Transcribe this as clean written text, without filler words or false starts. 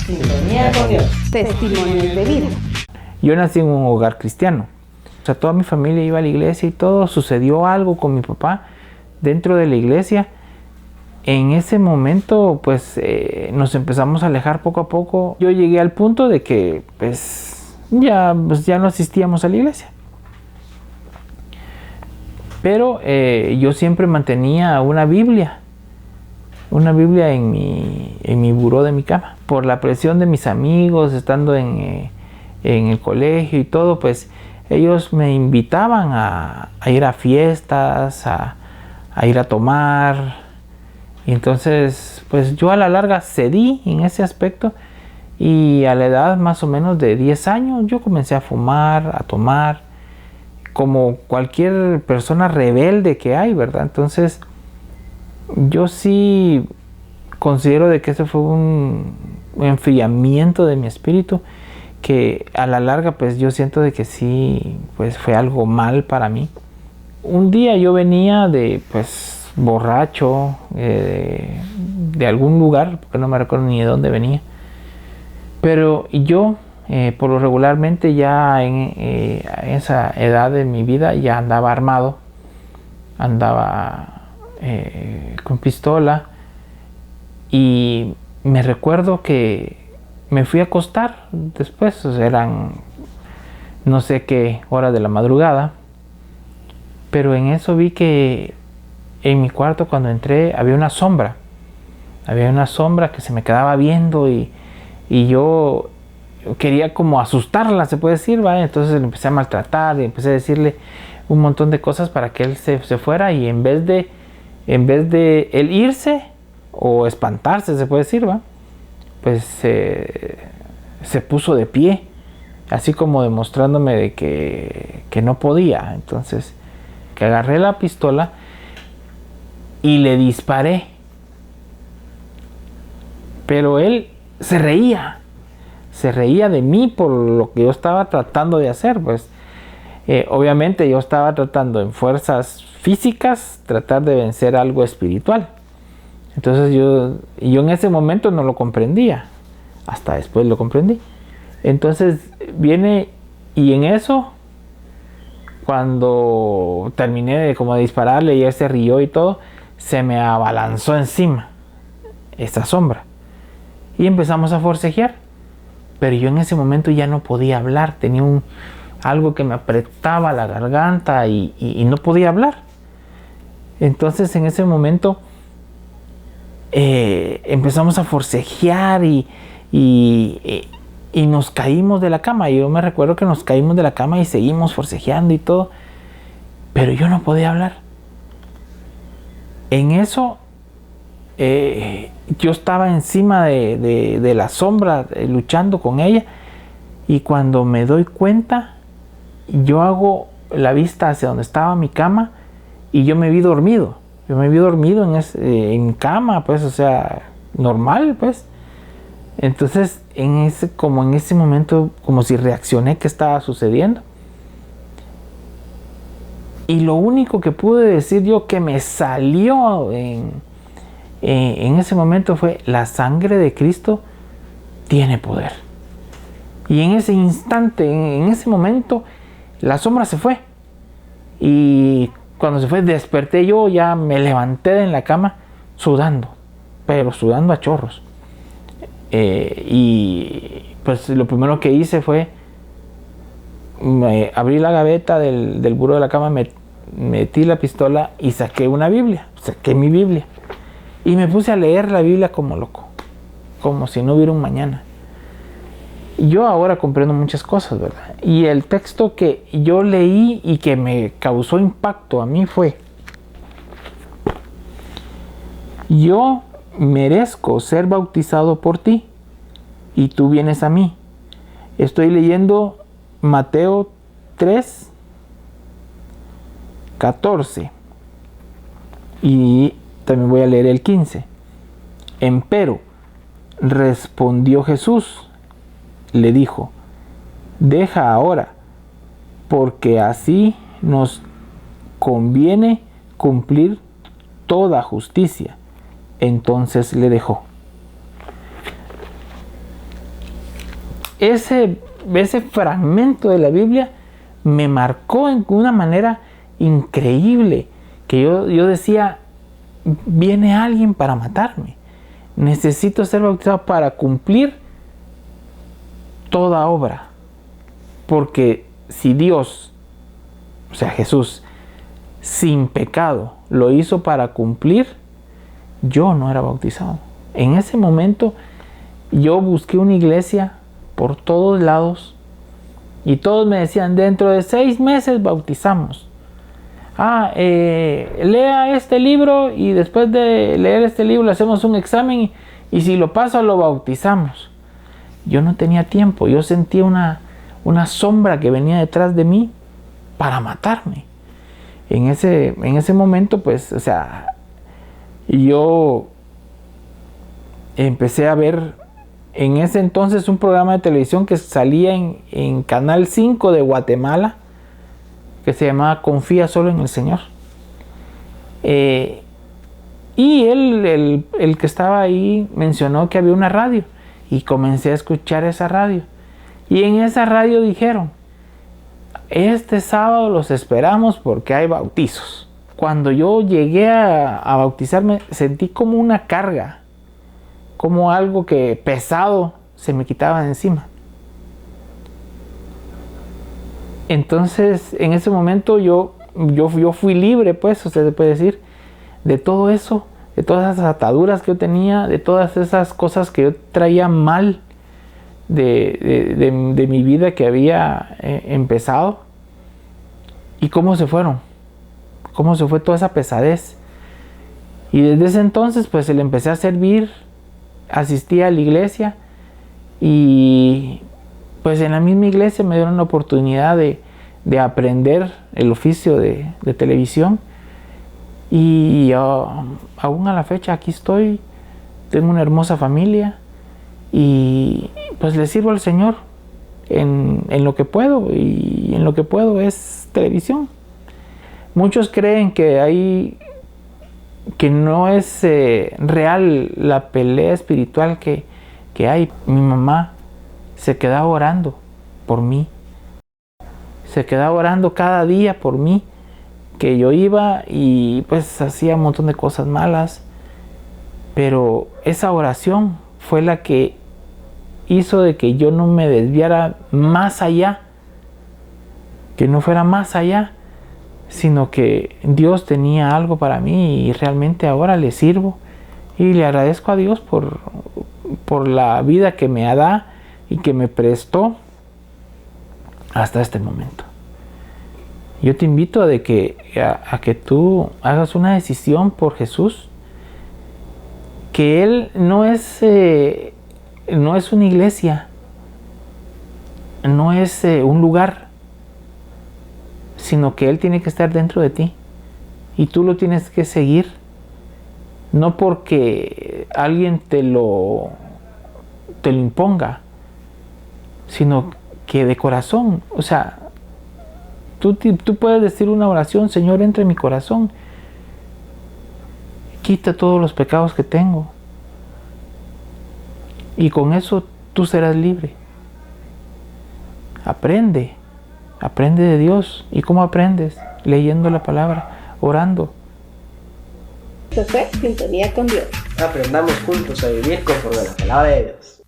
Sintonía con Dios. Testimonios de vida. Yo nací en un hogar cristiano. O sea, toda mi familia iba a la iglesia y todo. Sucedió algo con mi papá dentro de la iglesia. En ese momento, pues, nos empezamos a alejar poco a poco. Yo llegué al punto de que, pues ya no asistíamos a la iglesia. Pero yo siempre mantenía una Biblia en mi buró de mi cama. Por la presión de mis amigos, estando en el colegio y todo, pues ellos me invitaban a ir a fiestas, a ir a tomar. Y entonces, pues yo a la larga cedí en ese aspecto. Y a la edad más o menos de 10 años, yo comencé a fumar, a tomar, como cualquier persona rebelde que hay, ¿verdad? Entonces, yo sí considero de que ese fue un enfriamiento de mi espíritu, que a la larga, pues yo siento de que sí, pues fue algo mal para mí. Un día yo venía pues borracho, de algún lugar, porque no me recuerdo ni de dónde venía. Pero yo, por lo regularmente ya en esa edad de mi vida ya andaba armado, andaba con pistola, y me recuerdo que me fui a acostar después, o sea, eran no sé qué hora de la madrugada, pero en eso vi que en mi cuarto cuando entré había una sombra que se me quedaba viendo, y yo quería como asustarla, se puede decir, ¿vale? Entonces le empecé a maltratar y empecé a decirle un montón de cosas para que él se fuera, y en vez de él irse o espantarse, se puede decir, ¿va? Pues se puso de pie, así como demostrándome de que no podía. Entonces, que agarré la pistola y le disparé. Pero él se reía de mí por lo que yo estaba tratando de hacer, pues. Obviamente yo estaba tratando en fuerzas físicas tratar de vencer algo espiritual. Entonces yo en ese momento no lo comprendía, hasta después lo comprendí. Entonces viene, y en eso, cuando terminé de como dispararle y él se rió y todo, se me abalanzó encima esa sombra y empezamos a forcejear. Pero yo en ese momento ya no podía hablar, tenía algo que me apretaba la garganta y no podía hablar. Entonces en ese momento empezamos a forcejear y nos caímos de la cama. Yo me recuerdo que nos caímos de la cama y seguimos forcejeando y todo, pero yo no podía hablar. En eso yo estaba encima de la sombra, luchando con ella, y cuando me doy cuenta, yo hago la vista hacia donde estaba mi cama y yo me vi dormido. Yo me vi dormido en cama, pues, o sea, normal, pues. Entonces, en ese momento, como si reaccioné que estaba sucediendo. Y lo único que pude decir yo que me salió en ese momento fue: la sangre de Cristo tiene poder. Y en ese instante, en ese momento, la sombra se fue. Y cuando se fue, desperté yo, ya me levanté en la cama sudando, pero sudando a chorros. Y pues lo primero que hice fue abrí la gaveta del buró de la cama, metí la pistola y saqué mi Biblia. Y me puse a leer la Biblia como loco, como si no hubiera un mañana. Yo ahora comprendo muchas cosas, ¿verdad? Y el texto que yo leí y que me causó impacto a mí fue: yo merezco ser bautizado por ti y tú vienes a mí. Estoy leyendo Mateo 3:14 y también voy a leer el 15. Empero respondió Jesús, le dijo: deja ahora, porque así nos conviene cumplir toda justicia. Entonces le dejó. ese fragmento de la Biblia me marcó en una manera increíble, que yo decía, viene alguien para matarme. Necesito ser bautizado para cumplir toda obra. Porque si Dios, o sea Jesús, sin pecado lo hizo para cumplir, yo no era bautizado. En ese momento yo busqué una iglesia por todos lados y todos me decían, dentro de 6 meses bautizamos. Lea este libro y después de leer este libro le hacemos un examen y si lo pasa lo bautizamos. Yo no tenía tiempo, yo sentía una sombra que venía detrás de mí para matarme. En ese momento, pues, o sea, yo empecé a ver en ese entonces un programa de televisión que salía en Canal 5 de Guatemala, que se llamaba Confía solo en el Señor. Y el que estaba ahí mencionó que había una radio y comencé a escuchar esa radio. Y en esa radio dijeron, este sábado los esperamos porque hay bautizos. Cuando yo llegué a bautizarme sentí como una carga, como algo que pesado se me quitaba de encima. Entonces, en ese momento yo fui libre, pues, usted se puede decir, de todo eso, de todas esas ataduras que yo tenía, de todas esas cosas que yo traía mal de mi vida que había empezado. ¿Y cómo se fueron? ¿Cómo se fue toda esa pesadez? Y desde ese entonces, pues, le empecé a servir, asistí a la iglesia y pues en la misma iglesia me dieron la oportunidad de aprender el oficio de televisión y aún a la fecha aquí estoy, tengo una hermosa familia y pues le sirvo al Señor en lo que puedo, y en lo que puedo es televisión. Muchos creen que no es real la pelea espiritual que hay. Mi mamá se quedaba orando por mí. Se quedaba orando cada día por mí. Que yo iba y pues hacía un montón de cosas malas. Pero esa oración fue la que hizo de que yo no me desviara más allá. Que no fuera más allá. Sino que Dios tenía algo para mí y realmente ahora le sirvo. Y le agradezco a Dios por la vida que me da y que me prestó hasta este momento. Yo te invito a que tú hagas una decisión por Jesús, que Él no es una iglesia, no es un lugar, sino que Él tiene que estar dentro de ti y tú lo tienes que seguir, no porque alguien te lo imponga, sino que de corazón. O sea, tú puedes decir una oración: Señor, entra en mi corazón, quita todos los pecados que tengo, y con eso tú serás libre. Aprende de Dios. ¿Y cómo aprendes? Leyendo la palabra, orando. Esto fue Sintonía con Dios. Aprendamos juntos a vivir conforme a la palabra de Dios.